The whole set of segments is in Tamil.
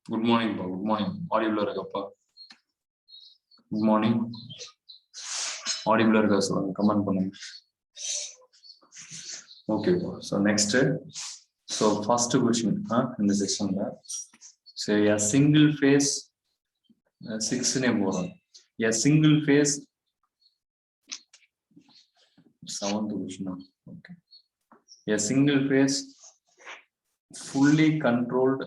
Good morning, pa. Good morning. Audible irukappa. Good morning. Audible irukka solunga. Comment பண்ணுங்க. Okay, pa. So next, so first question in the section la. So a single phase 6 name போறோம். A single phase 7th question. Okay. A single phase fully controlled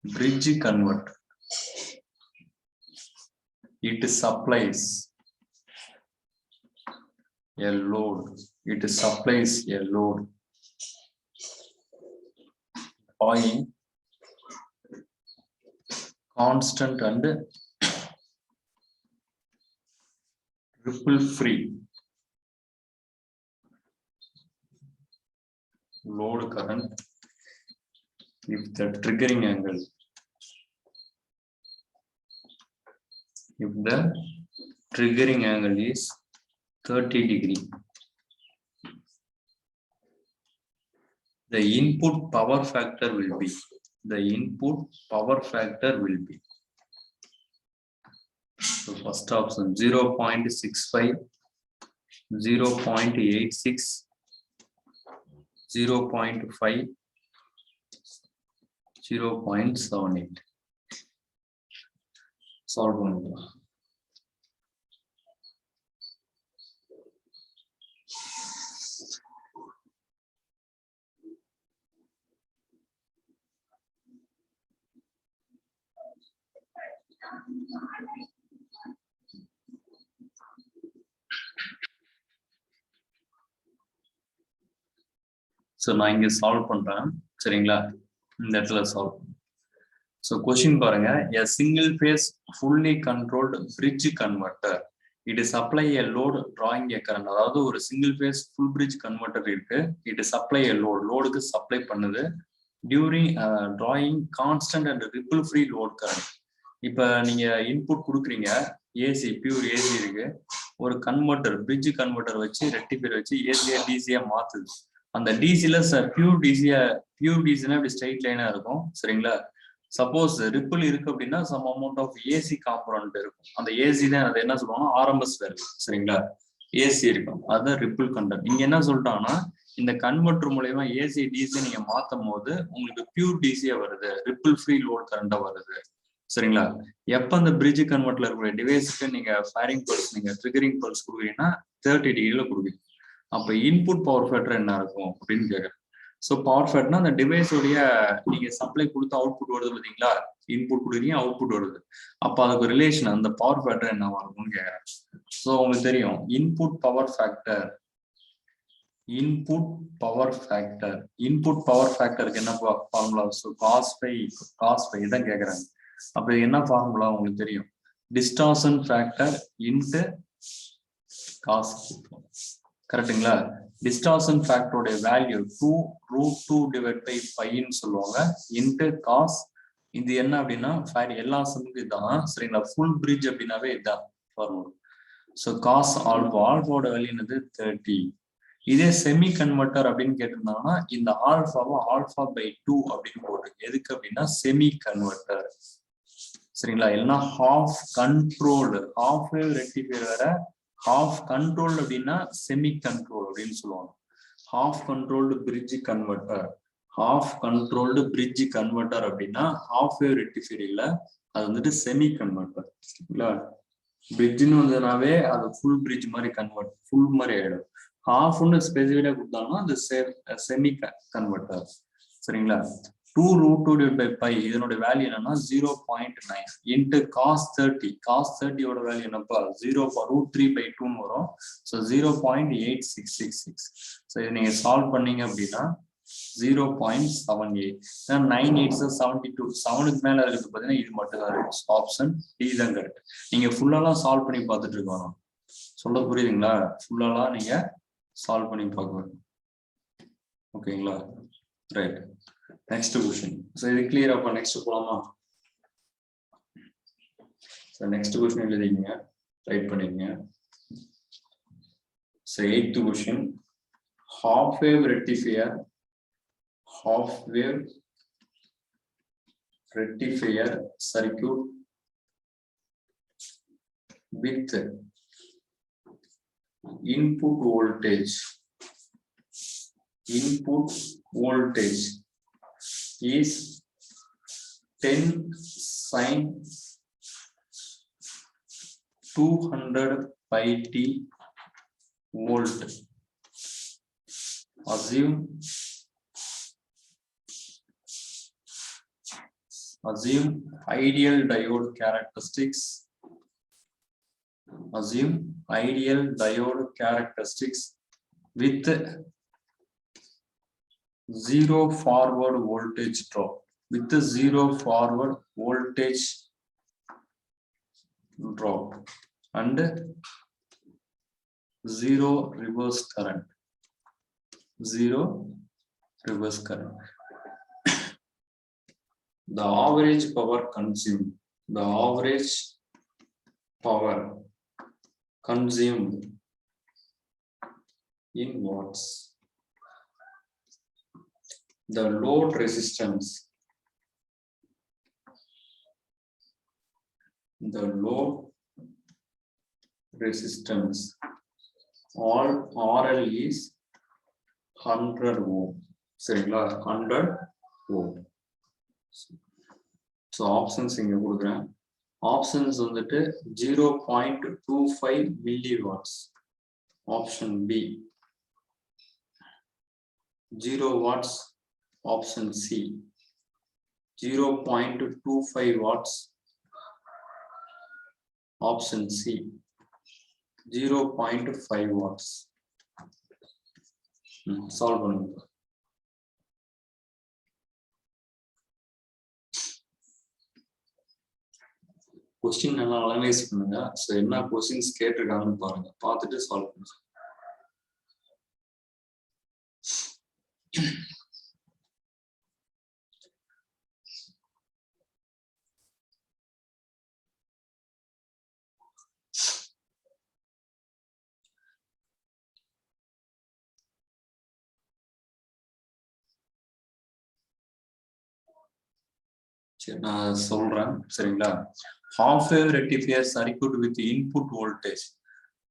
bridge converter. It supplies a load. It supplies a load oil constant and ripple free load current if the triggering angle is 30 degree. The input power factor will be so first option 0.65, 0.86, 0.5, 0.78. Solve one. So நான் இங்க சால்வ் பண்றேன் சரிங்களா இந்த இடத்துல சால்வ். So question பாருங்க, a single phase fully controlled bridge converter it supply a load drawing a current. அதாவது ஒரு single phase full bridge converter இருக்கு, it supply a loadக்கு சப்ளை பண்ணுது during drawing constant and ripple free load current. இப்ப நீங்க இன்புட் கொடுக்குறீங்க, ஏசி பியூர் ஏசி இருக்கு, ஒரு கன்வெர்ட்டர் பிரிட்ஜ் கன்வெர்ட்டர் வச்சு ரெக்டிஃபையர் வச்சு ஏசியா டிசியா மாத்துது. அந்த டிசில பியூர் டிசினா இப்படி ஸ்ட்ரைட் லைனா இருக்கும் சரிங்களா. சப்போஸ் ரிப்பிள் இருக்கு அப்படின்னா some amount of AC component இருக்கும். அந்த ஏசி தான் அதை என்ன சொல்லுவாங்கன்னா ஆர்எம்எஸ் வேல்யூ சரிங்களா. ஏசி இருக்கும் அதுதான் ரிப்பிள் கண்டன்ட். இங்க என்ன சொல்லிட்டாங்கன்னா இந்த கன்வெர்ட்டர் மூலமா ஏசி டிசி நீங்க மாத்தும் போது உங்களுக்கு பியூர் டிசியா வருது, ரிப்பிள் ஃப்ரீ லோட் கரண்டா வருது சரிங்களா. எப்ப அந்த பிரிட்ஜ் கன்வெர்ட்டர்ல இருக்கிற டிவைஸ்க்கு நீங்க ஃபயரிங் பல்ஸ் நீங்க ட்ரிகரிங் பல்ஸ் கொடுக்குறீங்கன்னா 30 டிகிரில கொடுக்குறீங்க. அப்ப இன்புட் பவர் ஃபேக்டர் என்ன இருக்கும் அப்படின்னு கேட்குறேன். ஸோ பவர் ஃபேக்டர்னா அந்த டிவைஸோடைய நீங்க சப்ளை கொடுத்து அவுட்புட் வருது பார்த்தீங்களா, இன்புட் கொடுக்குறீங்க அவுட்புட் வருது, அப்போ அதுக்கு ரிலேஷன் அந்த பவர் ஃபேக்டர் என்னவா இருக்கும்னு கேட்குறேன். ஸோ உங்களுக்கு தெரியும் இன்புட் பவர் ஃபேக்டருக்கு என்ன ஃபார்முலா? ஸோ காஸ் ஃபை தான் கேட்குறாங்க. அப்ப என்ன ஃபார்முலா உங்களுக்கு தெரியும், டிஸ்டார்ஷன் ஃபேக்டர் இன்டு காஸ். கரெக்டுங்களா. டிஸ்டார்ஷன் ஃபேக்டரோட வேல்யூ 2√2 டிவைட் பை பைன்னு சொல்லுவாங்க இன்டு காஸ். இது என்ன அப்படின்னா எல்லா சமயத்துக்கும் இதுதான் சரிங்களா. ஃபுல் பிரிட்ஜ் அப்படின்னாவே இதுதான் ஃபார்முலா. ஸோ காஸ் ஆல்பாவோட வேல்யூ என்னது 30. இதே செமி கன்வெர்ட்டர் அப்படின்னு கேட்டிருந்தாங்கன்னா இந்த ஆல்பாவை ஆல்பா பை 2 அப்படின்னு போட்டுருக்கு. எதுக்கு அப்படின்னா செமி கன்வெர்ட்டர் சரிங்களா. இல்லைன்னா half controlled, half wave rectifier வேற, ஹாஃப் கண்ட்ரோல்டு அப்படின்னா செமி கண்ட்ரோல் அப்படின்னு சொல்லுவாங்க. ஹாஃப் கண்ட்ரோல்டு பிரிட்ஜ் கன்வெர்ட்டர் அப்படின்னா ஹாஃப் வேவ் ரெக்டிஃபையர் இல்ல, அது வந்துட்டு செமி கன்வெர்ட்டர் சரிங்களா. பிரிட்ஜ்னு வந்ததுனாவே அது ஃபுல் பிரிட்ஜ் மாதிரி ஃபுல் மாதிரி ஆயிடும். ஹாஃப்னு ஸ்பெசிஃபிக்கா கொடுத்தாங்கன்னா அது செமி கன்வெர்ட்டர் சரிங்களா. 2√2 டிவைட் பை பை இதனோட வேல்யூ என்னன்னா 0.9 இன்டு காஸ் 30. காஸ் 30யோட வேல்யூ என்னப்பா 0√3/2 வரும். ஸோ 0.8666. ஸோ இதை நீங்க சால்வ் பண்ணீங்க அப்படின்னா 0.78. 9 8 72. 7க்கு மேல இருக்கு பார்த்தீங்கன்னா இது மட்டும் தான் இருக்கு. ஆப்ஷன் டி தான் கரெக்ட். நீங்க ஃபுல்லாலாம் சால்வ் பண்ணி பார்த்துட்டு இருக்கணும். சொல்ல புரியுதுங்களா? ஃபுல்லாலாம் நீங்க சால்வ் பண்ணி பார்க்கணும் ஓகேங்களா. Right, next question. சோ இது கிளியர் அப்ப நெக்ஸ்ட் போலாமா? சோ நெக்ஸ்ட் क्वेश्चन எழுதிங்க, ரைட் பண்ணிருங்க. So 8th question. half wave rectifier circuit with input voltage is 10 sin 200 pi t volt. Assume ideal diode characteristics. With zero forward voltage drop. And zero reverse current. The average power consumed in watts. The load resistance all RL is 100 ohm. சரிங்களா 100 ohm. So options இங்க கொடுக்கிறேன். Options வந்துட்டு 0.25 milliwatts. Option B 0 watts. Option C 0.25 watts. Option C 0.5 watts. Solve பண்ணுங்க. கொஸ்டின் நல்லா அனலைஸ் பண்ணுங்க. சோ என்ன கொஸ்டின்ஸ் கேட்டிருக்காங்கன்னு பாருங்க, பார்த்துட்டு சால்வ் பண்ணுங்க. சரி நான் சொல்றேன் சரிங்களா. half wave rectifier circuit with input voltage.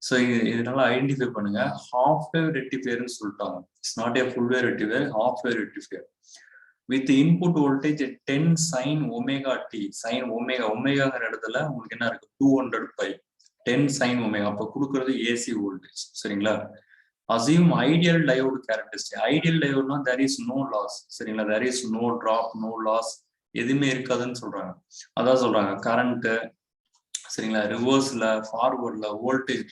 So இதனால ஐடென்டிஃபை பண்ணுங்க. half wave rectifier ன்னு சொல்லிட்டாங்க. It's not a full wave rectifier, half wave rectifier with input voltage 10 sin omega t. sin omega இடத்துல உங்களுக்கு என்ன இருக்கு 200 pi 10 sin omega. அப்ப கொடுக்கிறது AC voltage சரிங்களா. Assume ideal diode characteristic. Ideal diode னா there is no loss சரிங்களா. there is no drop, no loss, எதுவுமே இருக்காதுன்னு சொல்றாங்க. அதான் சொல்றாங்க கரண்ட் சரிங்களா, ரிவர்ஸ்ல ஃபார்வர்ட்ல வோல்டேஜ்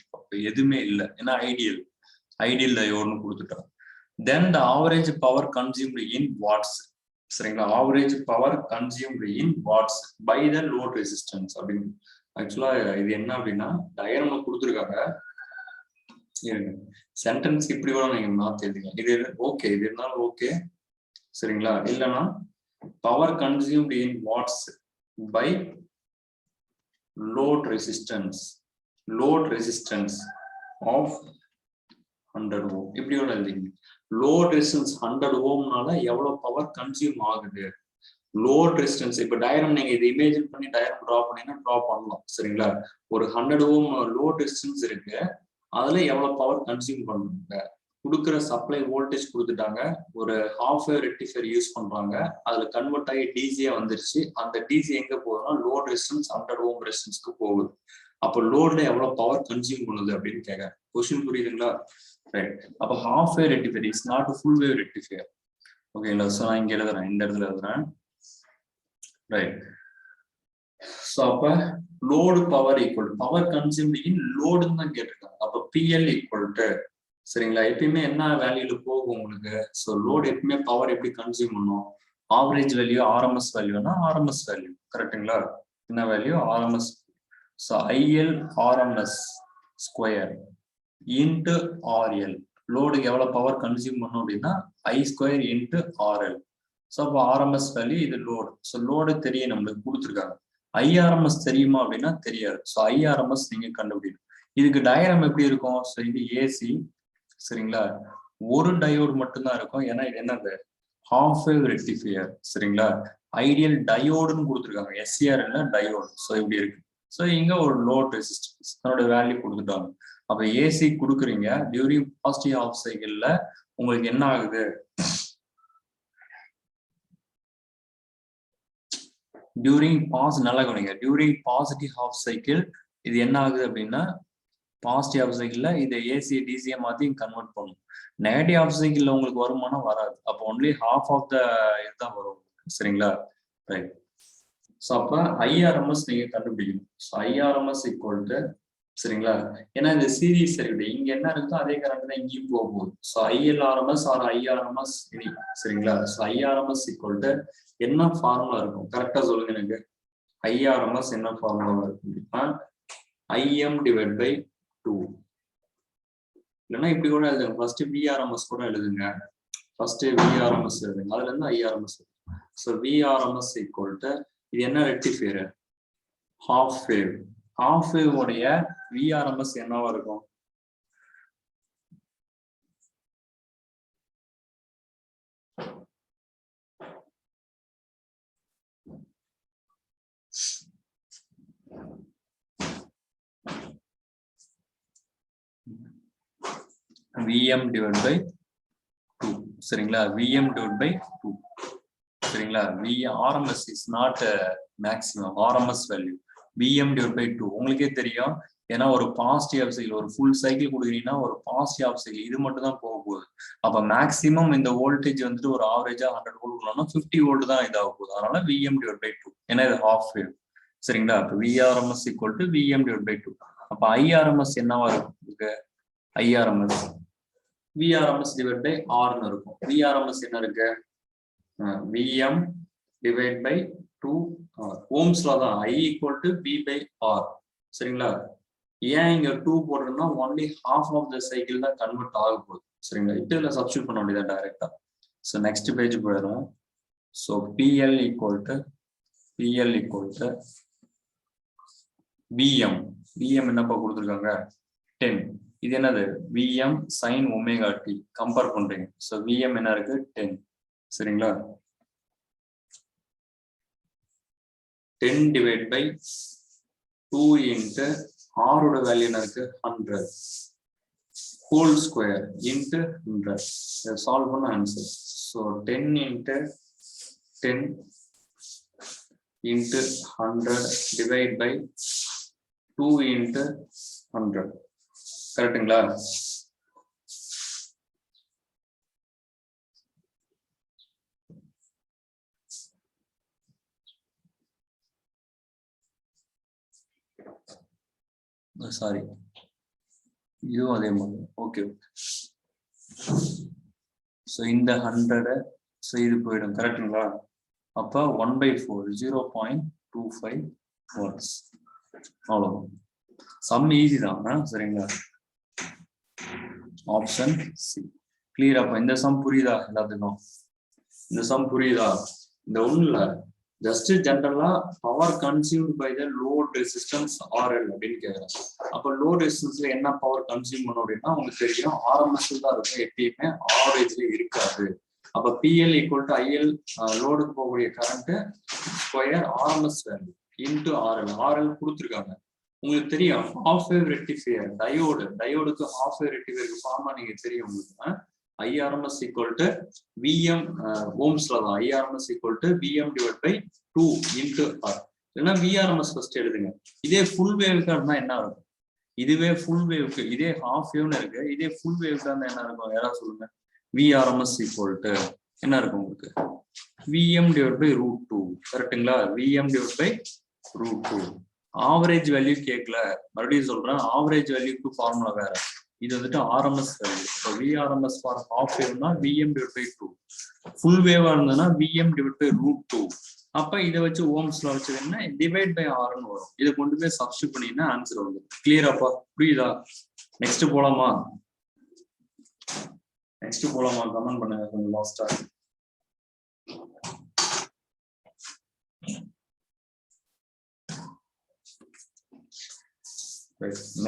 எதுவுமே இல்லை. ஏன்னா ஐடியல் டயோட்னு கொடுத்துட்டோம். Then the average power consumed in watts சரிங்களா. Average power consumed in watts by the load resistance அப்படின்னு. ஆக்சுவலா இது என்ன அப்படின்னா டயக்ராம்ல கொடுத்துருக்காங்க. சென்டென்ஸ் இப்படி கூட நீங்க மாத்தி எழுதிக்கலாம். இது ஓகே, இது இருந்தாலும் ஓகே சரிங்களா. இல்லைன்னா power consumed in watts by load resistance of 100 ohm. இப்படி ஒன்று எழுதிங்க. load resistance 100 ohmனால எவ்வளவு பவர் கன்சியூம் ஆகுது. லோட் ரெசிஸ்டன்ஸ் இப்ப டயக்ராம் நீங்க இதை இமேஜின் பண்ணி டயக்ராம் டிரா பண்ணீங்கன்னா டிரா பண்ணலாம் சரிங்களா. ஒரு 100 ohm லோட் ரெசிஸ்டன்ஸ் இருக்கு, அதுல எவ்வளவு பவர் கன்சியூம் பண்ணுவாங்க. கொடுக்குற சப்ளை வோல்டேஜ் கொடுத்துட்டாங்க, ஒரு ஹாஃப் வேவ் ரெக்டிஃபையர் யூஸ் பண்றாங்க, அதுல கன்வெர்ட் ஆகி டிசியா வந்துருச்சு. அந்த டிசி எங்க போகுதுன்னா லோட் ரெசிஸ்டன்ஸ் 100 ohm ரெசிஸ்டன்ஸ்க்கு போகுது. அப்போ லோட்ல எவ்வளவு பவர் கன்சியூம் பண்ணுது அப்படின்னு கேட்க. கொஸ்டின் புரியுதுங்களா? ரைட். அப்ப half wave rectifier is not full wave rectifier. ஓகேங்களா. ஸோ நான் இங்க எழுதுறேன், இந்த இடத்துல எழுதுறேன். ரைட். ஸோ அப்ப load power equal power consumed in லோடுன்னு தான் கேட்டிருக்காங்க. அப்ப பிஎல் ஈக்குவல் டு சரிங்களா. எப்பயுமே என்ன வேல்யூல போகும் உங்களுக்கு. ஸோ லோட் எப்பயுமே பவர் எப்படி கன்சியூம் பண்ணும். ஆவரேஜ் வேல்யூ ஆர்எம்எஸ் வேல்யூனா ஆர்எம்எஸ் வேல்யூ கரெக்டுங்களா. என்ன value RMS. So IL RMS square into RL. லோடுக்கு எவ்வளவு பவர் கன்சியூம் பண்ணும் அப்படின்னா I square into RL. So அப்போ ஆர்எம்எஸ் வேல்யூ இது லோடு. ஸோ லோடு தெரியும் நம்மளுக்கு கொடுத்துருக்காங்க. ஐஆர்எம்எஸ் தெரியுமா அப்படின்னா தெரியாது. ஸோ ஐஆர்எம்எஸ் நீங்க கண்டுபிடிக்கணும். இதுக்கு டயக்ராம் எப்படி இருக்கும். ஸோ இது ஏசி சரிங்களா. ஒரு டயோடு மட்டும்தான் இருக்கும். ஏன்னா இது என்னது ஹாஃப் வேவ் ரெக்டிஃபையர் சரிங்களா. ஐடியல் டயோடுன்னு கொடுத்துருக்காங்க, எஸ்சிஆர் இல்ல டயோடு. ஸோ இப்படி இருக்கு. ஸோ இங்க ஒரு லோட் ரெசிஸ்டன்ஸ் அதனோட வேல்யூ கொடுத்துட்டாங்க. அப்ப ஏசி கொடுக்குறீங்க டியூரிங் பாசிட்டிவ் ஹாஃப் சைக்கிள்ல உங்களுக்கு என்ன ஆகுது, டியூரிங் நல்லா கவனிங்க, டியூரிங் பாசிட்டிவ் ஹாஃப் சைக்கிள் இது என்ன ஆகுது அப்படின்னா பாசிட்டிவ் ஹாஃப் சைக்கிள்ல இதை ஏசி டிசியை மாத்தி கன்வெர்ட் பண்ணும். நெகட்டிவ் ஹாஃப் சைக்கிள்ல உங்களுக்கு வருமானம் வராது. அப்போ ஒன்லி ஹாஃப் ஆஃப் த இதுதான் வரும் சரிங்களா. ரைட். ஸோ அப்ப ஐஆர்எம்எஸ் நீங்க கண்டுபிடிக்கணும். ஸோ ஐஆர்எம்எஸ் ஈக்குவல் டு சரிங்களா. ஏன்னா இந்த சீரீஸ் சர்க்யூட் இங்க என்ன இருக்கோ அதே கரண்ட் தான் இங்கேயும் போக போகுது. ஸோ ஐஎல்ஆர்எம்எஸ் ஆர் ஐஆர்எம்எஸ் இனி சரிங்களா. ஸோ ஐஆர்எம்எஸ் ஈக்குவல் டு என்ன ஃபார்முலா இருக்கும் கரெக்டா சொல்லுங்க எனக்கு. ஐஆர்எம்எஸ் என்ன ஃபார்முலா இருக்கும், ஐஎம் டிவைட் பை 2. இல்லைன்னா இப்படி கூட எழுதுங்க, ஃபர்ஸ்ட் விஆர்எம்எஸ் கூட எழுதுங்க. ஃபர்ஸ்ட் விஆர்எம்எஸ் எழுதுங்க, அதுல இருந்து IRMS. So VRMS equal to இது என்ன rectifier half wave. Half wave உடைய விஆர்எம்எஸ் என்னவா இருக்கும், Vm divided by 2 சரிங்களா. Vm divided by 2 சரிங்களா. RMS is not maximum RMS value. Vm divided by 2 உங்களுக்கே தெரியும். ஏன்னா ஒரு பாசிட்டிவ் சைக்கிள் ஒரு ஃபுல் சைக்கிள் கொடுக்குறீங்கன்னா ஒரு பாசிட்டிவ் சைக்கிள் இது மட்டும் தான் போக போகுது. அப்ப மேக்சிமம் இந்த வோல்டேஜ் வந்துட்டு ஒரு ஆவரேஜா 100 வோல்ட் கொடுக்கணும்னா 50 வோல்ட் தான் இதாக போகுது. அதனால Vm divided by 2 ஏன்னா இது ஹாஃப் வேவ் சரிங்களா. அப்ப VRMS equal to Vm divided by 2. அப்ப IRMS என்னவா இருக்கு, IRMS VRMS divided by R ன்னு இருக்கும். VRMS என்ன இருக்கு, Vm divided by 2R. ஓம்ஸ்ல தான் I equal to V by R சரிங்களா. ஏன் இங்க 2 போடுறோம்னா only half of the cycle தான் கன்வெர்ட் ஆக போகுது சரிங்களா. இதுல சப்ஸ்டிட்யூட் பண்ண வேண்டியதா டைரக்டா. ஸோ நெக்ஸ்ட் பேஜ் போயிடும். So PL equal to Vm. Vm என்னப்பா கொடுத்துருக்காங்க 10. இது என்னது Vm sin omega t compare பண்றீங்க. ஸோ Vm என்ன இருக்கு 10 சரிங்களா. 10 டிவைட் பை 2 இன்ட்டு R ஓட வேல்யூ என்ன இருக்கு 100 ஹோல் ஸ்கொயர் இன்ட்டு 100. இதை சால்வ் பண்ண answer. So 10 into 10 into 100 divide by 2 into 100 கரெக்ட்டுங்களா. சாரி இதுவும் அதே மாதிரி. ஓகே ஸோ இந்த 100 ஸோ இது போயிடும் கரெக்டுங்களா. அப்ப 1/4 0.25 volts அவ்வளவுதான். சம் ஈஸி தான் சரிங்களா. Option C clear. அப்ப இந்த சம் புரியுதா எல்லாத்துக்கும், இந்த சம் புரியுதா. இந்த ஒண்ணுல ஜஸ்ட் ஜென்ரலா power consumed by the load resistance RL அப்படின்னு கேக்குறாங்க. அப்ப லோட் ரெசிஸ்டன்ஸ்ல என்ன பவர் கன்சியூம் பண்ணும் அப்படின்னா உங்களுக்கு தெரியும் RMS தான் இருக்கும், எப்பயுமே ஆவரேஜ்ல இருக்காது. அப்ப PL ஈக்குவல் டு IL லோடுக்கு போகக்கூடிய current square RMS value into RL. RL கொடுத்துருக்காங்க உங்களுக்கு தெரியும். ஹாஃப் வேவ் ரெக்டிஃபையர் டயோடுக்கு ஹாஃப் வேவ் ரெக்டிஃபையருக்கு ஃபார்மா நீங்க தெரியும் உங்களுக்கு. IRMS equal to Vm ஓம்ஸ்ல தான். IRMS equal to Vm divided by 2 into R. இல்லைன்னா VRMS ஃபர்ஸ்ட் எழுதுங்க. இதே ஃபுல் வேவ்க்கு இருந்தா என்ன இருக்கும், இதுவே ஃபுல் வேவ்க்கு, இதே ஹாஃப் வேவ்னு இருக்கு, இதே ஃபுல் வேவ்க்கு இருந்தா என்ன இருக்கும் யாராவது சொல்லுங்க. VRMS equal to என்ன இருக்கும் உங்களுக்கு Vm divided by √2 கரெக்டுங்களா. Vm divided by √2. Average value கேட்கல, மறுபடியும் சொல்றேன். ஆவரேஜ் வேல்யூக்கு ஃபார்முலா வேற, இது வந்துட்டு RMS value. So VRMS for half வேவ்னா Vm divided by 2. ஃபுல் வேவா இருந்ததுன்னா Vm divided by √2. அப்ப இதை வச்சு ஓம்ஸ்ல வச்சதுன்னா டிவைட் பை ஆர்னு வரும். இதை கொண்டு போய் சப்ஸ்டிட்யூட் பண்ணீங்கன்னா ஆன்சர் வந்து கிளியராப்பா, புரியுதா. நெக்ஸ்ட் போலாமா, கமெண்ட் பண்ணுங்க கொஞ்சம் லாஸ்டா.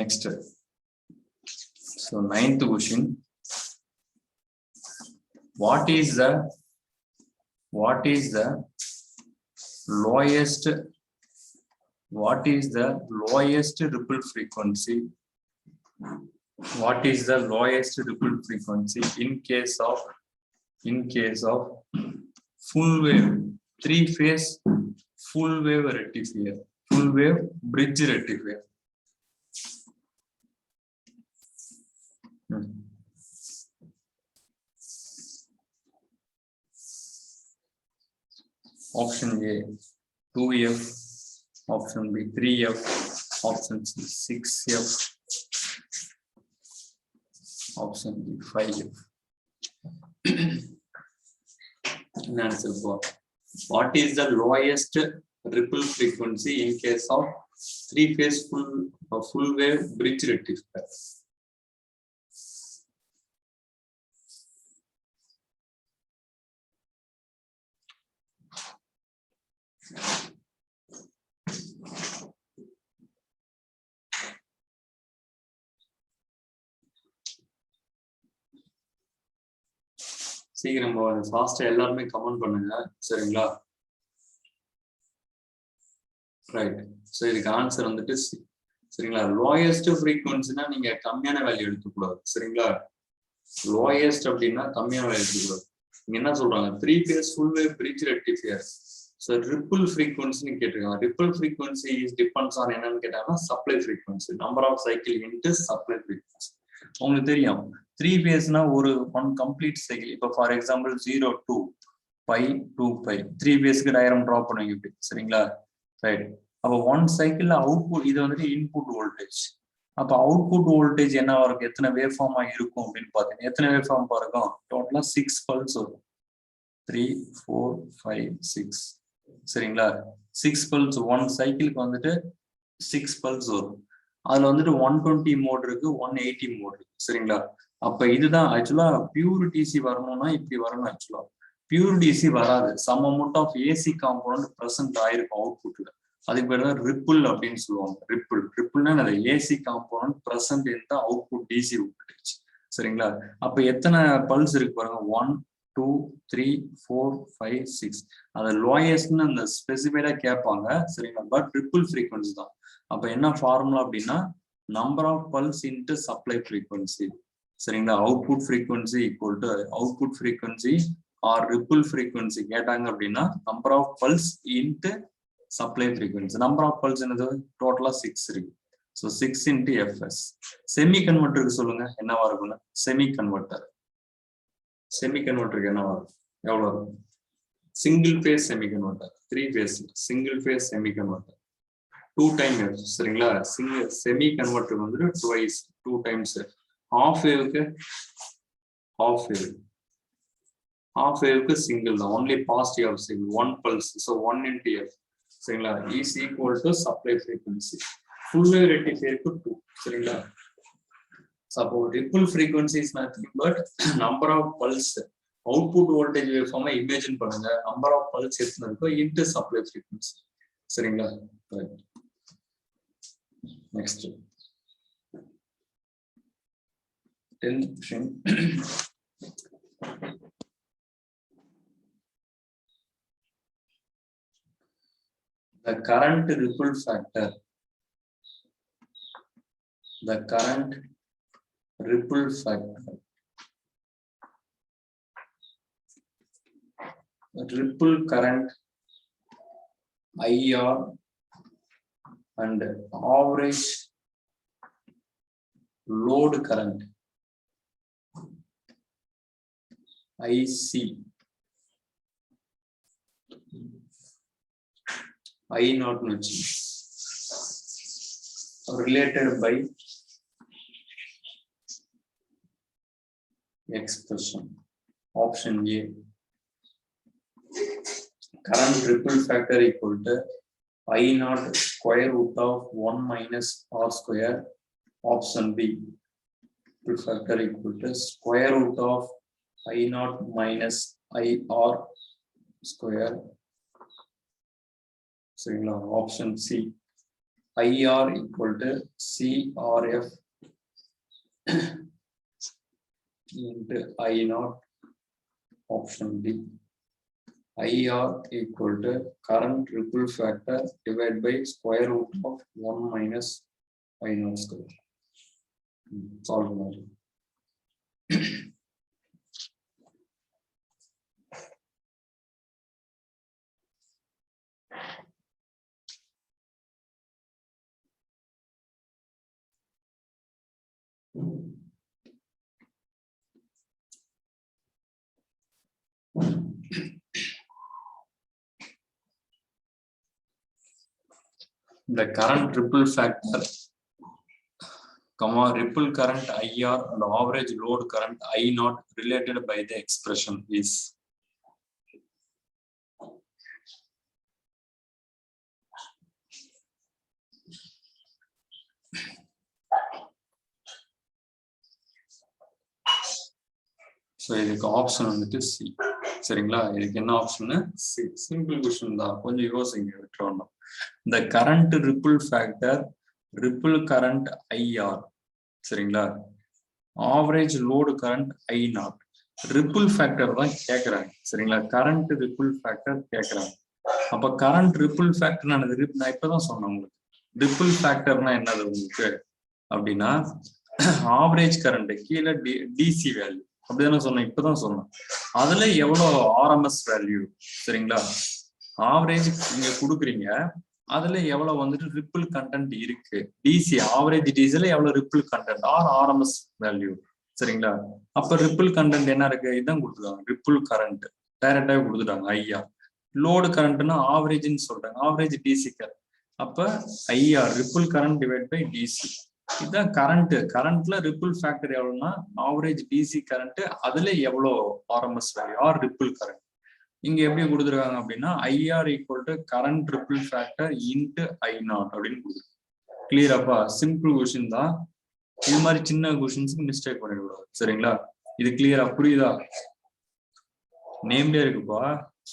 Next. So 9th question. what is the lowest ripple frequency? What is the lowest ripple frequency in case of full wave, three-phase full wave rectifier, full wave bridge rectifier? Option A 2F, option B 3F, option C 6F, option D 5F. Answer for what is the lowest ripple frequency in case of three-phase full wave bridge rectifier? சீக்கிரம் ஃபாஸ்டா எல்லாருமே கமெண்ட் பண்ணுங்க, சரிங்களா? ரைட். ஸோ இதுக்கு ஆன்சர் வந்துட்டு சரிங்களா, லோயஸ்ட் ஃப்ரீக்வன்சினா நீங்க கம்மியான வேல்யூ எடுத்துக்கூடாது, சரிங்களா? லோயஸ்ட் அப்படின்னா கம்மியான வேல்யூ எடுத்துக்கூடாது. நீங்க என்ன சொல்றாங்க, three phase full wave bridge rectifier. So ripple ஃப்ரீக்வன்சின்னு கேட்டிருக்காங்க. ரிப்பிள் ஃப்ரீக்வன்சி டிபெண்ட்ஸ் ஆன் என்னன்னு கேட்டாங்கன்னா supply frequency, number of cycle into supply frequency. உங்களுக்கு தெரியும், த்ரீ-ஃபேஸ்னா ஒன் கம்ப்ளீட் சைக்கிள். இப்போ ஃபார் எக்ஸாம்பிள் 0 to π 2π த்ரீ-ஃபேஸ்க்கு டயக்ராம் ட்ரா பண்ணுவீங்க இப்படி, சரிங்களா? ரைட். அப்போ ஒன் சைக்கிள் அவுட்புட், இது வந்துட்டு இன்புட் வோல்டேஜ். அப்போ அவுட்புட் வோல்டேஜ் என்னவா இருக்கும், எத்தனை வேவ் ஃபார்மா இருக்கும் அப்படின்னு பாத்தீங்கன்னா எத்தனை வேவ் ஃபார்ம் இருக்கும், டோட்டலா 6 பல்ஸ் வரும். 3 4 5 6, சரிங்களா? 6 பல்ஸ் ஒன் சைக்கிளுக்கு வந்துட்டு 6 பல்ஸ் வரும். அதுல வந்துட்டு 120 மோட் இருக்கு, 180 மோட் இருக்கு, சரிங்களா? அப்ப இதுதான் ஆக்சுவலா பியூர் டிசி வரணும்னா இப்படி வரணும். ஆக்சுவலா பியூர் டிசி வராது, some amount of AC component present ஆயிருக்கும் அவுட்புட்ல. அதுக்கு பேர் தான் ரிப்பிள் அப்படின்னு சொல்லுவாங்க. ரிப்பிள்னா அது AC component present in the output DC voltage, சரிங்களா? அப்ப எத்தனை பல்ஸ் இருக்கு பாருங்க, 1 2 3 4 5 6. அது லோயஸ்ட்னு அந்த ஸ்பெசிஃபைடா கேட்பாங்க, சரிங்களா? பட் ரிப்பிள் ஃப்ரீக்வன்சி தான். அப்ப என்ன ஃபார்முலா அப்படின்னா number of pulse into supply frequency, சரிங்களா? Output frequency equal to output frequency or ripple frequency கேட்டாங்க அப்படின்னா number of pulse into supply frequency. Number of pulse என்னது, டோட்டலா 6 இருக்கு. So 6 into FS. செமி கன்வெர்ட்டருக்கு சொல்லுங்க என்னவா இருக்கும்னு. செமி கன்வெர்ட்டருக்கு என்னவா இருக்கும், எவ்வளவு இருக்கும்? Single phase semi converter, three phase single phase semi converter 2 times, சரிங்களா? செமி கன்வெர்ட்டர் வந்துட்டு ட்வைஸ் 2 டைம்ஸ். ஹாஃப் வேவுக்கு சிங்கிள் தான், only positive of single, 1 pulse. So 1 into F, சரிங்களா, is equal to supply frequency. Full wave ரெக்டிஃபையருக்கு 2, சரிங்களா? அப்போ ripple frequency is nothing but number of pulse, output voltage wave ஃபார்மை இமேஜின் பண்ணுங்க, நம்பர் ஆஃப் பல்ஸ் எத்தனை இருக்கோ இன்ட்டு சப்ளை ஃப்ரீக்வன்சி, சரிங்களா? Next 10th question. The current ripple factor ripple current IR and average load current IC I not much related by expression. Option A, current ripple factor equal to I naught square root of 1 minus R square. Option B, ripple factor equal to square root of I naught minus IR square. Option C, IR equal to CRF into I naught Option D. IR equal to current ripple factor divided by square root of 1 minus I naught square. Solve பண்ணலாம். The current ripple factor, ripple current IR and average load current I naught related by the expression is. So இதுக்கு ஆப்ஷன் வந்துட்டு சி. சரிங்களா? இதுக்கு என்ன ஆப்ஷன்? சி. சிம்பிள் क्वेश्चन தான், கொஞ்சம் யோசிங்க விட்டுறணும். The current ripple factor, ripple current IR, சரிங்களா? Average load current I not. Ripple factor தான் கேட்கறாங்க. சரிங்களா? கரண்ட் ரிப்பிள் ஃபேக்டர் கேட்கறாங்க. அப்ப கரண்ட் ரிப்பிள் ஃபேக்டர் நான் இப்பதான் சொன்னேன் உங்களுக்கு. ரிப்பிள் ஃபேக்டர்னா என்னது உங்களுக்கு அப்படின்னா, ஆவரேஜ் கரண்ட் கீழே டிசி வேல்யூ அப்படிதானே சொன்னேன், இப்பதான் சொன்னேன். அதுல எவ்வளவு ஆர்எம்எஸ் வேல்யூ, சரிங்களா? ஆவரேஜ் நீங்க கொடுக்குறீங்க, அதுல எவ்வளவு வந்துட்டு ரிப்பிள் கண்டென்ட் இருக்கு, டிசி ஆவரேஜ் டிசில எவ்வளவு ripple content R RMS value, சரிங்களா? அப்ப ரிப்பிள் கண்டென்ட் என்ன இருக்கு, இதான் கொடுத்துருக்காங்க. ரிப்பிள் கரண்ட் டைரக்டாவே கொடுத்துட்டாங்க ஐஆர். லோடு கரண்ட்னா ஆவரேஜ்னு சொல்றாங்க, ஆவரேஜ் டிசி கரண்ட். அப்ப IR ripple current divide by DC, இதுதான் கரண்ட். கரண்ட்ல ரிப்பிள் ஃபேக்டர் எவ்வளவுன்னா ஆவரேஜ் டிசி கரண்ட், அதுல எவ்வளவு RMS value or ripple current. இங்க எப்படி கொடுத்துருக்காங்க அப்படின்னா IR equal to current ripple factor into I not அப்படின்னு கொடுத்துருக்காங்க. கிளியராப்பா? சிம்பிள் கொஸ்டின் தான். இது மாதிரி சின்ன கொஸ்டின்ஸ்க்கு மிஸ்டேக் பண்ணிடக்கூடாது. சரிங்களா? இது கிளியரா புரியுதா? நேம்லயே இருக்குப்பா,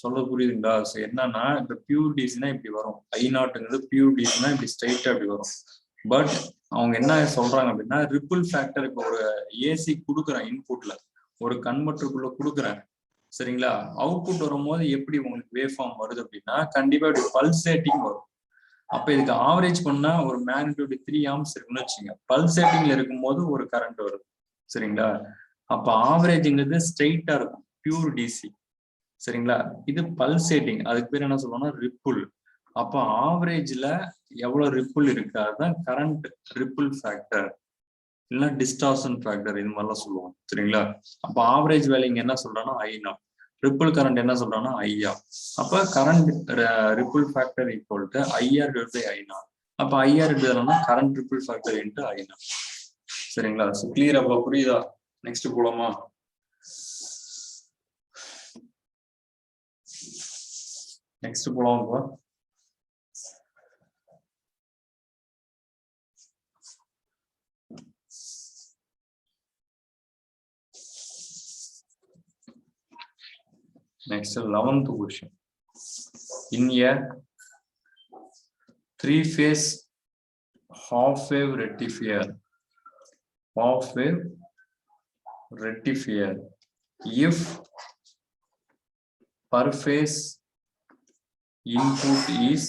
சொல்ல புரியுதுங்களா? என்னன்னா இப்ப பியூர் டிசினா இப்படி வரும், ஐ நாட்ங்கிறது பியூர் டிசினா இப்படி ஸ்ட்ரைட்டா இப்படி வரும். பட் அவங்க என்ன சொல்றாங்க அப்படின்னா ரிப்பிள் ஃபேக்டர், இப்போ ஒரு ஏசி கொடுக்குறேன், இன்புட்ல ஒரு கன்வெர்ட்டருக்குள்ள கொடுக்குறேன், சரிங்களா? அவுட்புட் வரும்போது எப்படி உங்களுக்கு வேவ் ஃபார்ம் வருது அப்படின்னா கண்டிப்பா இப்படி பல்சேட்டிங் வரும். அப்ப இதுக்கு ஆவரேஜ் பண்ணா ஒரு மேக்னிடியூட் 3 ஆம்ஸ் இருக்குன்னு வச்சுங்க. பல்சேட்டிங்ல இருக்கும்போது ஒரு கரண்ட் வருது, சரிங்களா? அப்ப ஆவரேஜ்ங்கிறது ஸ்ட்ரெயிட்டா இருக்கும், பியூர் டிசி, சரிங்களா? இது பல்சேட்டிங், அதுக்கு பேர் என்ன சொல்லுவோம்னா ரிப்பிள். அப்ப ஆவரேஜ்ல எவ்வளவு ரிப்பிள் இருக்கு அதுதான் கரண்ட் ரிப்பிள் ஃபேக்டர், இல்லைன்னா டிஸ்டார்ஷன் ஃபேக்டர், இது மாதிரிலாம் சொல்லுவோம், சரிங்களா? அப்ப ஆவரேஜ் வேல்யூ என்ன சொல்றாங்கன்னா ஐ நாட், ரிப்பிள் கரண்ட் என்ன சொல்றாங்கன்னா ஐஆர். அப்ப current ripple factor equal to IR divide by I naught. அப்ப ஐஆர் எடுத்தோம்னா current ripple factor into I naught. சரிங்களா? கிளியர்? அப்ப புரியுதா? நெக்ஸ்ட் போலாமா? நெக்ஸ்ட் போலாமா? Next, 11th question. In a 3-phase half-wave rectifier, if per phase input is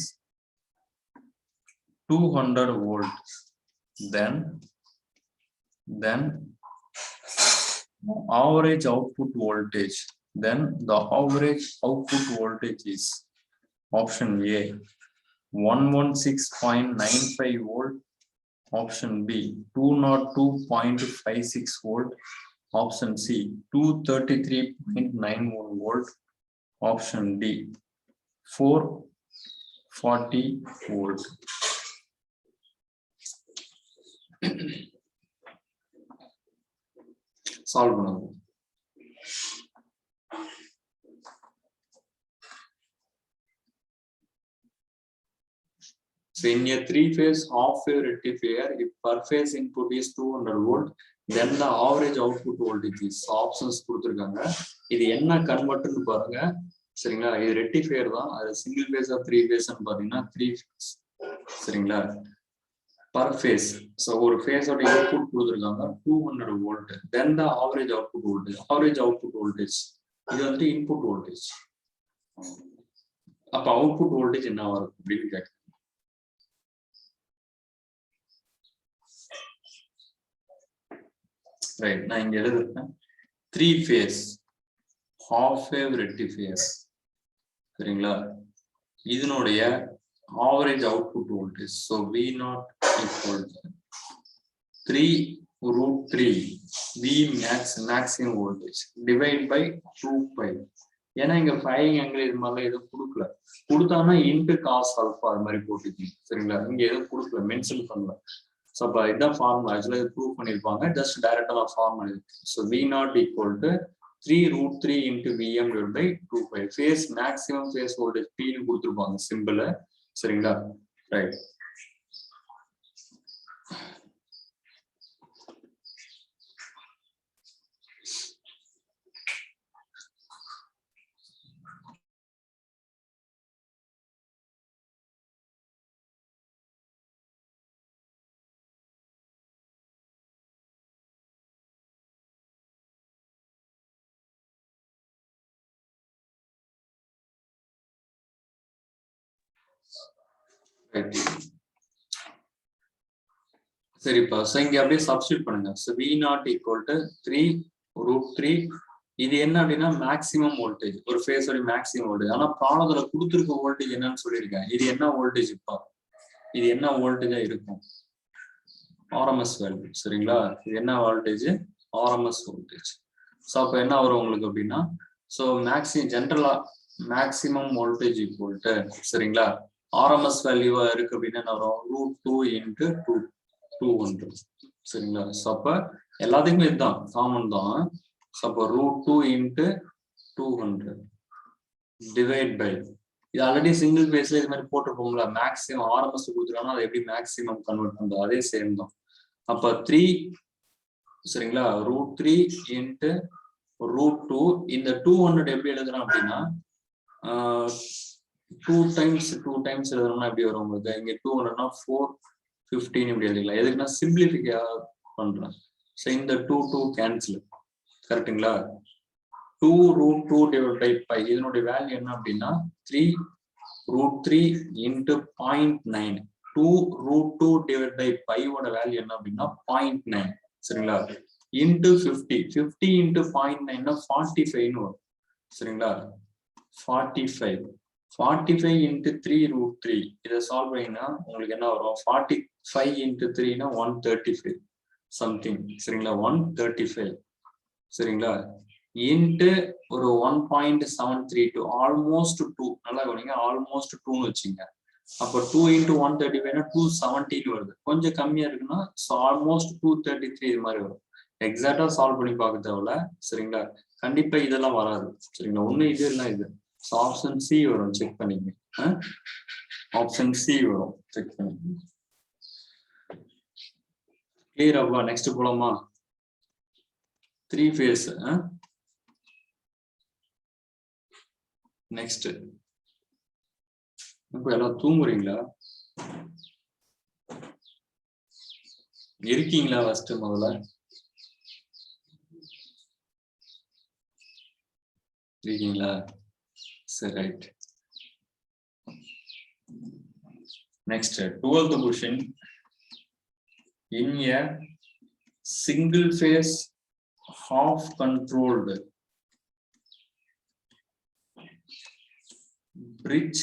200 volts, then average output voltage, then the average output voltage is option A 116.95 volt, option B 202.56 volt, option C 233.91 volt, option D 440 volt. Solve பண்ணுங்க. So in a 3-phase half-wave rectifier, if per phase input is 200 volt, then the average output voltage is. Options கொடுத்திருக்காங்க. இது என்ன கன்வெர்ட்டர்னு பாருங்க, சரிங்களா? இது ரெக்டிஃபையர் தான். அது சிங்கிள் phase ஆ 3 phase ன்னு பாத்தீங்கன்னா 3 phase, சரிங்களா? per phase. So ஒரு phase ஓட input கொடுத்திருக்காங்க 200 volt, then the average output voltage. Average output voltage இது வந்து இன்புட் வோல்டேஜ். அப்ப அவுட்புட் வோல்டேஜ் என்ன வரும் அப்படின்னு கேட்க. ரைட், நான் இங்க எழுதுறேன் 3 phase half wave rectifier. சரிங்களா? இதனுடைய average output voltage, so V0 equal to 3√3 V maximum voltage divide by 2 pi. ஏன்னா இங்க 5 angle இது மாதிரி எதுவும் கொடுக்கல, கொடுத்தாங்கன்னா இன்ட்டு காஸ் ஆல்பா அது மாதிரி போட்டுக்கீங்க. சரிங்களா? இங்க எதுவும் கொடுக்கல, மென்ஷன் பண்ணல. ஸோ அப்போ இதான் ஃபார்முலா, ஆக்சுவலாக இது ப்ரூவ் பண்ணியிருப்பாங்க, ஜஸ்ட் டைரக்டாக ஃபார்முலா இருக்கு. So V0 equal to 3√3 into Vm divided by 2 pi. Phase maximum phase voltage Pன்னு கொடுத்துருப்பாங்க சிம்பிள். சரிங்களா? ரைட். சரிப்பா, ஸோ இங்க அப்படியே சப்ஸ்டியூட் பண்ணுங்க. So V0 equal to 3√3. இது என்ன அப்படின்னா மேக்ஸிமம் வோல்டேஜ், ஒரு ஃபேஸோட மேக்ஸிமம் வோல்டேஜ். ஆனா ப்ராப்ளத்துல கொடுத்துருக்க வோல்டேஜ் என்னன்னு சொல்லியிருக்கேன். இது என்ன வோல்டேஜ் இப்போ, இது என்ன வோல்டேஜா இருக்கும்? RMS value. சரிங்களா? இது என்ன வோல்டேஜ்? RMS voltage. ஸோ அப்போ என்ன வரும் உங்களுக்கு அப்படின்னா, ஸோ ஜென்ரலா மேக்ஸிமம் வோல்டேஜ் ஈக்குவல் டு, சரிங்களா, ஆர்எம்எஸ் வேல்யூவா இருக்கு அப்படின்னா என்ன வரும்? √2 into 200. சரிங்களா? ஸோ அப்போ எல்லாத்துக்குமே இதுதான் காமன் தான். ஸோ அப்போ √2 into 200 டிவைட் பை, இது ஆல்ரெடி சிங்கிள் பேஸ்ல இது மாதிரி போட்டிருப்போம்ல, மேக்ஸிமம் ஆர்எம்எஸ் கொடுத்துருக்காங்க, அதை எப்படி மேக்ஸிமம் கன்வெர்ட் பண்றது, அதே சேம் தான். அப்போ 3, சரிங்களா, √3 into √2. இந்த 200 எப்படி எழுதுறோம் அப்படின்னா 2 times எழுதணும்னா எப்படி வரும் உங்களுக்கு? இங்க 200னா 415 இப்படி எழுதிக்கலாம். எதுக்குன்னா சிம்பிளிஃபிகா பண்றேன். ஸோ இந்த 2 கேன்சல். கரெக்டுங்களா? 2√2 divided by pi. இதனுடைய வேல்யூ என்ன அப்படின்னா 3√3 into 0.9. 2√2 divided by pi ஓட வேல்யூ என்ன அப்படின்னா 0.9. சரிங்களா? into 50. 50 into 0.9 45 வரும். சரிங்களா? 45 into 3√3. இதை சால்வ் பண்ணீங்கன்னா உங்களுக்கு என்ன வரும்? 45 into 3 135 சம்திங். சரிங்களா? 135. சரிங்களா? இன்ட்டு ஒரு 1.732, ஆல்மோஸ்ட் 2. நல்லா கவனிங்க, ஆல்மோஸ்ட் 2ன்னு வச்சுங்க. அப்போ 2 into 135 217 வருது. கொஞ்சம் கம்மியா இருக்குன்னா ஆல்மோஸ்ட் 233 இது மாதிரி வரும். எக்ஸாக்டா சால்வ் பண்ணி பார்க்க தேவையில்ல. சரிங்களா? கண்டிப்பா இதெல்லாம் வராது. சரிங்களா? ஒண்ணு இது இல்லை இது. ஆப்ஷன் சி வரும், செக் பண்ணிங்க. ஆப்ஷன் சி வரும், செக் பண்ணிங்க. கிளியர் ஆகுமா? நெக்ஸ்ட் போலாமா? 3 phase. நெக்ஸ்ட், இப்போ எல்லாம் தூங்குறீங்களா? இருக்கீங்களா? ஃபர்ஸ்ட் முதல்ல இருக்கீங்களா? சரி, right. Next 12th question. In a single phase half controlled bridge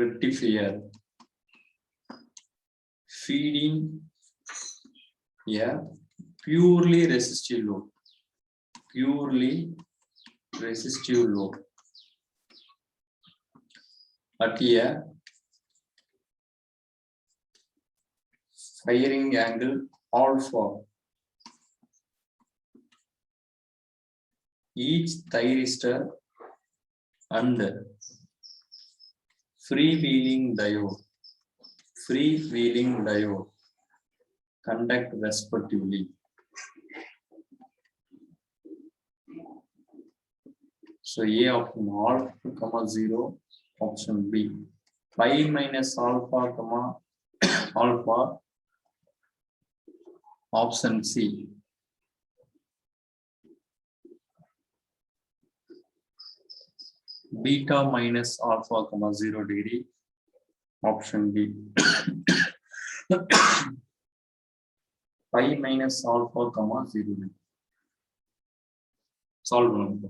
rectifier feeding a purely resistive load at a firing angle alpha. Each thyristor and freewheeling diode conduct respectively. So A option alpha, 0, option B. Pi minus alpha, alpha, option C. beta minus alpha comma 0 degree. Option B. Pi minus alpha comma 0 degree. Solve பண்ணுங்க.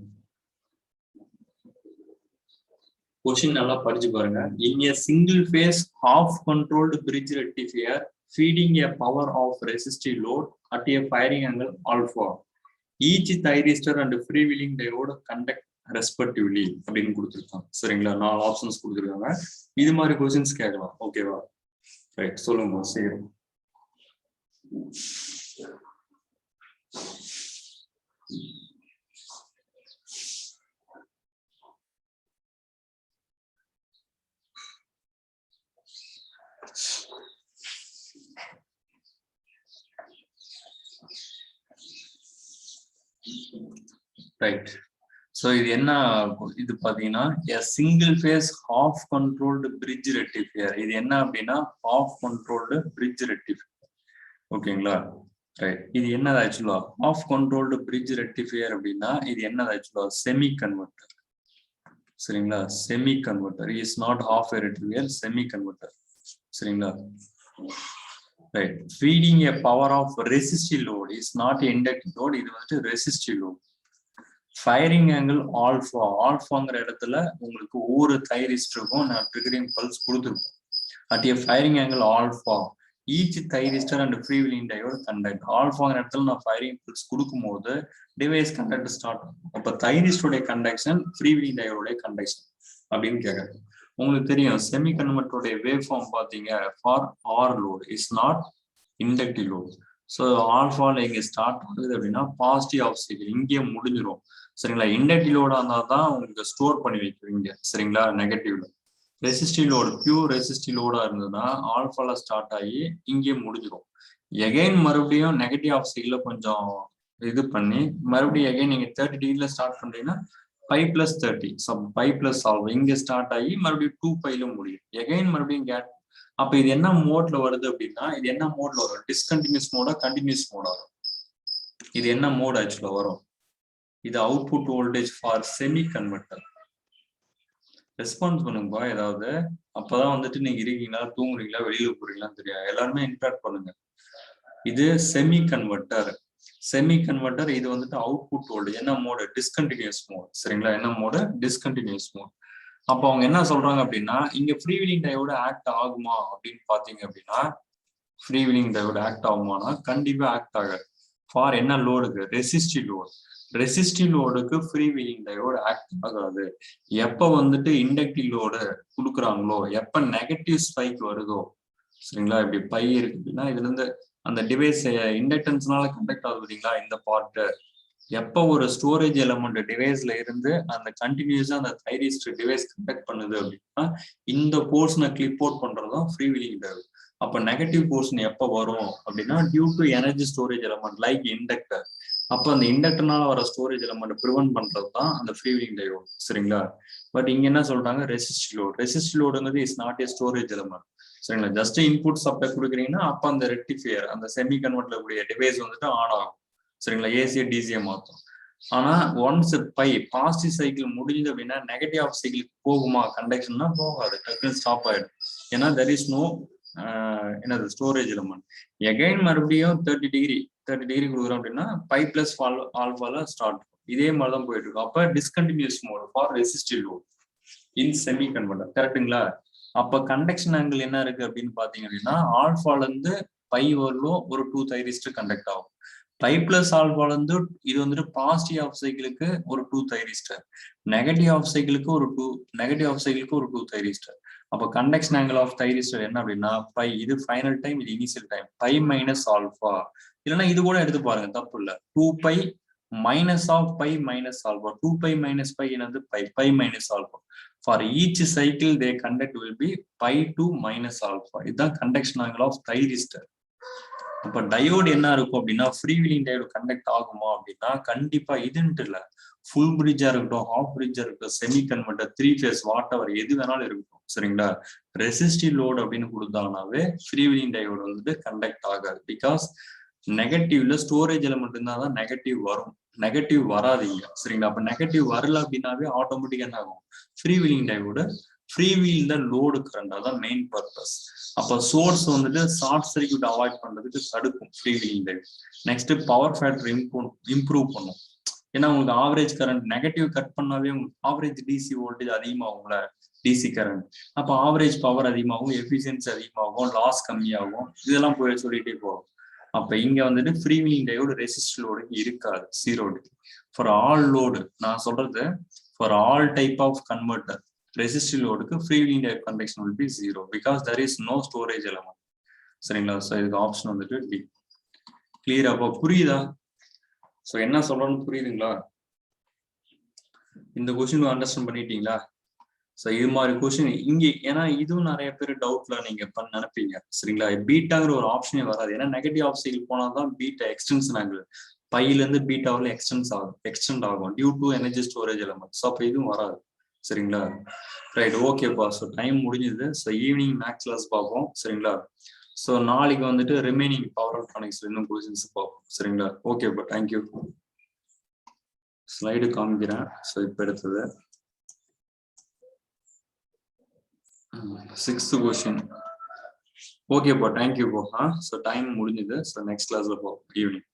Question நல்லா படிச்சு பாருங்க. In a single phase half controlled bridge rectifier feeding a power of resistive load at a firing angle alpha. Each thyristor and freewheeling diode conduct respectively அப்படின்னு கொடுத்துருக்காங்க. சரிங்களா? 4 ஆப்ஷன்ஸ் கொடுத்துருக்காங்க. இது மாதிரி கொஸ்டின்ஸ் கேட்கலாம். ஓகேவா? ரைட், சொல்லுங்க சீக்கிரம். ரைட், ஸோ இது என்ன, இது பார்த்தீங்கன்னா single phase half controlled bridge rectifier. இது என்ன அப்படின்னா ஹாஃப் கண்ட்ரோல்டு பிரிட்ஜ் ரெக்டிஃபையர். ஓகேங்களா? ரைட், இது என்னது ஆக்சுவலா ஹாஃப் கண்ட்ரோல்டு பிரிட்ஜ் ரெக்டிஃபையர் அப்படின்னா இது என்னது ஆக்சுவலா செமி கன்வெர்ட்டர். சரிங்களா? Semi converter is not half rectifier, semi converter. சரிங்களா? Right, feeding a power of resistive load is not inductive load. இது வந்து resistive load. Firing angle alpha, ஆல்ஃபாங்கிற இடத்துல உங்களுக்கு ஒவ்வொரு தைரிஸ்டருக்கும் நான் ட்ரிகரிங் பல்ஸ் கொடுத்துருக்கோம். At a firing angle alpha each thyristor and freewheeling diode conduct. ஆல்ஃபாங்கிற இடத்துல நான் ஃபயரிங் பல்ஸ் கொடுக்கும் போது டிவைஸ் கண்டக்ட் ஸ்டார்ட் ஆகும். அப்போ தைரிஸ்டோடைய கண்டக்ஷன் ஃப்ரீவீலிங் டையோடைய கண்டக்ஷன் அப்படின்னு கேட்கறது. உங்களுக்கு தெரியும் செமி கன்வெர்ட்டருடைய வேவ் ஃபார்ம் பார்த்தீங்க for R load is not inductive load. So ஆல்ஃபால இங்கே ஸ்டார்ட் ஆகுது அப்படின்னா பாசிட்டிவ் ஆஃப் சைக்கிள் இங்கே முடிஞ்சிடும். சரிங்களா? இண்டக்டிவ் லோடா இருந்தால் தான் உங்களுக்கு ஸ்டோர் பண்ணி வைக்கிறீங்க. சரிங்களா? நெகட்டிவ்ல ரெசிஸ்டிவ் லோடு பியூர் ரெசிஸ்டிவ் லோடா இருந்ததுன்னா ஆல்ஃபால ஸ்டார்ட் ஆகி இங்கே முடிஞ்சிடும். எகைன் மறுபடியும் நெகட்டிவ் ஆஃப் சைக்கிள்ல கொஞ்சம் இது பண்ணி மறுபடியும் எகைன் நீங்க 30 டிகிரில ஸ்டார்ட் பண்றீங்கன்னா pi plus 30 pi plus alpha இங்கே ஸ்டார்ட் ஆகி மறுபடியும் 2π முடியும். எகைன் மறுபடியும் கேட். அப்ப இது என்ன மோட்ல வருது அப்படின்னா இது என்ன மோட்ல வரும்? டிஸ்கண்டினியூஸ் மோடா கண்டினியூஸ் மோடா வரும்? இது என்ன மோட் ஆக்சுவலா வரும்? இது output voltage for semi converter. Response பண்ணுங்கப்பா ஏதாவது. அப்பதான் வந்துட்டு நீங்க இருக்கீங்களா, தூங்குறீங்களா, வெளியில போறீங்களான்னு தெரியாது. எல்லாருமே இன்ட்ராக்ட் பண்ணுங்க. இது செமி கன்வெர்ட்டர். செமி கன்வெர்ட்டர் இது வந்துட்டு அவுட்புட் வோல்டேஜ் என்ன மோடு? Discontinuous mode. சரிங்களா? என்ன மோடு? Discontinuous mode. அப்போ அவங்க என்ன சொல்றாங்க அப்படின்னா இங்க ஃப்ரீவீலிங் டையோட ஆக்ட் ஆகுமா அப்படின்னு பாத்தீங்க அப்படின்னா ஃப்ரீவீலிங் டையோட ஆக்ட் ஆகுமானா கண்டிப்பா ஆக்ட் ஆகாது. ஃபார் என்ன லோடுக்கு? Resistive load. ரெசிஸ்டிவ் லோடுக்கு ஃப்ரீவீலிங் டையோட ஆக்ட் ஆகாது. எப்ப வந்துட்டு இண்டக்டிவ் லோடு கொடுக்குறாங்களோ, எப்ப நெகட்டிவ் ஸ்பைக் வருதோ, சரிங்களா? இப்படி பை இருக்கு அப்படின்னா இதுல இருந்து அந்த டிவைஸ் இண்டக்டன்ஸ்னால கண்டக்ட் ஆகுது இல்லைங்களா இந்த பார்ட். எப்போ ஒரு ஸ்டோரேஜ் எலமெண்ட் டிவைஸ்ல இருந்து அந்த கண்டினியூஸா அந்த தைரிஸ்டர் டிவைஸ் கண்டக்ட் பண்ணுது அப்படின்னா இந்த போர்ஷனை கிளிப் அவுட் பண்றதுதான் ஃப்ரீவீலிங் டையோடு. அப்ப நெகட்டிவ் போர்ஷன் எப்போ வரும் அப்படின்னா due to energy storage element like inductor. அப்போ அந்த இண்டக்டர்னால வர ஸ்டோரேஜ் எலமெண்ட் ப்ரிவென்ட் பண்றது தான் அந்த ஃப்ரீவீலிங் டையோடு. சரிங்களா? பட் இங்க என்ன சொல்றாங்க? Resistive load. ரெசிஸ்டிவ் லோடுங்கிறது is not a storage element. சரிங்களா? ஜஸ்ட் இன்புட் சப்ளை கொடுக்குறீங்கன்னா அப்ப அந்த ரெக்டிஃபையர் அந்த செமி கன்வெர்ட்டர்ல கூடிய டிவைஸ் வந்துட்டு ஆன் ஆகும். சரிங்களா? ஏசியை டிசியை மாற்றும். ஆனா ஒன்ஸ் பை பாசிட்டிவ் சைக்கிள் முடிஞ்சது அப்படின்னா நெகட்டிவ் ஆஃப் சைக்கிளுக்கு போகுமா? கண்டக்ஷன்னா போகாது, டக்குன்னு ஸ்டாப் ஆயிடும். ஏன்னா தெர் இஸ் நோ என்னது ஸ்டோரேஜ் எலமெண்ட். எகைன் மறுபடியும் 30 டிகிரி கொடுக்குறோம் அப்படின்னா பை பிளஸ் ஆல்ஃபால ஸ்டார்ட். இதே மாதிரிதான் போயிட்டு இருக்கும். அப்ப discontinuous mode for resistive load in semi converter. கரெக்டுங்களா? அப்ப கண்டக்ஷன் ஆங்கிள் என்ன இருக்கு அப்படின்னு பாத்தீங்க அப்படின்னா ஆல்ஃபால இருந்து பை வரலும் ஒரு 2 தைரிஸ்டர் கண்டக்ட் ஆகும். பை பிளஸ் ஆல்ஃபால இருந்து இது வந்துட்டு பாசிட்டிவ் ஆஃப் சைக்கிளுக்கு ஒரு 2 தைரிஸ்டர், நெகட்டிவ் ஆஃப் சைக்கிளுக்கு ஒரு 2 தைரிஸ்டர். அப்போ கண்டக்ஷன் ஆங்கிள் ஆஃப் தைரிஸ்டர் என்ன அப்படின்னா பை, இது ஃபைனல் டைம், இது initial time, pi minus alpha. இல்லைன்னா இது கூட எடுத்து பாருங்க, தப்பு இல்லை. 2π minus of pi minus alpha. 2π minus pi என்னது pi minus alpha. For each cycle they conduct will be pi to minus alpha. இதுதான் conduction angle of thyristor. அப்ப டயோடு என்ன இருக்கும் அப்படின்னா ஃப்ரீவீலிங் டயோடு கண்டக்ட் ஆகுமா அப்படின்னா கண்டிப்பா இதுன்ட்டு இல்லை. ஃபுல் பிரிட்ஜா இருக்கட்டும், ஹாஃப் பிரிட்ஜா இருக்கட்டும், semi converter, 3 phase what ever எது வேணாலும் இருக்கும். சரிங்களா? ரெசிஸ்டிவ் லோடு அப்படின்னு கொடுத்தாங்கனாவே ஃப்ரீவீலிங் டயோடு வந்துட்டு கண்டக்ட் ஆகாது. பிகாஸ் நெகட்டிவ்ல ஸ்டோரேஜ் எலிமெண்ட் இருந்தால் தான் நெகட்டிவ் வரும். நெகட்டிவ் வராதீங்க சரிங்களா. அப்ப நெகட்டிவ் வரல அப்படின்னாவே ஆட்டோமேட்டிக்கா என்ன ஆகும், ஃப்ரீ வீலிங் டையோட ஃப்ரீ வீல் தான் லோடு கரண்ட், அதான் மெயின் பர்பஸ். அப்ப சோர்ஸ் வந்துட்டு ஷார்ட் சர்க்யூட் அவாய்ட் பண்றதுக்கு தடுக்கும் ஃப்ரீ வீலிங் டைவ். நெக்ஸ்ட் பவர் ஃபேக்டர் இம்ப்ரூவ் பண்ணும். ஏன்னா உங்களுக்கு ஆவரேஜ் கரண்ட் நெகட்டிவ் கட் பண்ணாவே உங்களுக்கு ஆவரேஜ் டிசி வோல்டேஜ் அதிகமாகும்ல, டிசி கரண்ட். அப்ப ஆவரேஜ் பவர் அதிகமாகும், எஃபிஷியன்சி அதிகமாகும், லாஸ் கம்மியாகும், இதெல்லாம் போய் சொல்லிட்டே போகும். அப்ப இங்க வந்துட்டு ஃப்ரீ வீலிங் டையோட ரெசிஸ்ட் லோடு இருக்காது, ஜீரோடு. ஃபார் ஆல் லோடு நான் சொல்றது, for all type of converter resistive லோடுக்கு free wheeling type conduction will be 0 because there is no storage element. சரிங்களா. ஸோ இதுக்கு ஆப்ஷன் வந்துட்டு டி. கிளியர்? அப்போ புரியுதா? ஸோ என்ன சொல்றோம்னு புரியுதுங்களா? இந்த கொஸ்டின் அண்டர்ஸ்டாண்ட் பண்ணிட்டீங்களா? ஸோ இது மாதிரி கொஸ்டின் இங்கே, ஏன்னா இதுவும் நிறைய பேர் டவுட்ல நீங்க நினைப்பீங்க சரிங்களா. பீட்டாங்கிற ஒரு ஆப்ஷனே வராது, ஏன்னா நெகட்டிவ் ஆஃப் சைக்கிள் போனாதான் பீட்டா எக்ஸ்டென்ஷன் ஆகுது, பையில இருந்து பீட்டாவில் எக்ஸ்டெண்ட் ஆகும் due to energy storage element. So அப்போ இதுவும் வராது சரிங்களா. ரைட், ஓகேப்பா. ஸோ டைம் முடிஞ்சது. ஸோ ஈவினிங் மேக்ஸ் கிளாஸ் பார்ப்போம் சரிங்களா. ஸோ நாளைக்கு வந்துட்டு ரிமைனிங் பவர் எலக்ட்ரானிக்ஸ் இன்னும் கொஸ்டின்ஸ் பார்ப்போம் சரிங்களா. ஓகேப்பா, தேங்க்யூ. ஸ்லைடு காமிக்கிறேன். ஸோ இப்போ எடுத்தது 6th கொஸ்டின். ஓகேப்பா, தேங்க்யூ போ. ஸோ டைம் முடிஞ்சது. ஸோ நெக்ஸ்ட் கிளாஸ்ல பார்ப்போம் ஈவினிங்.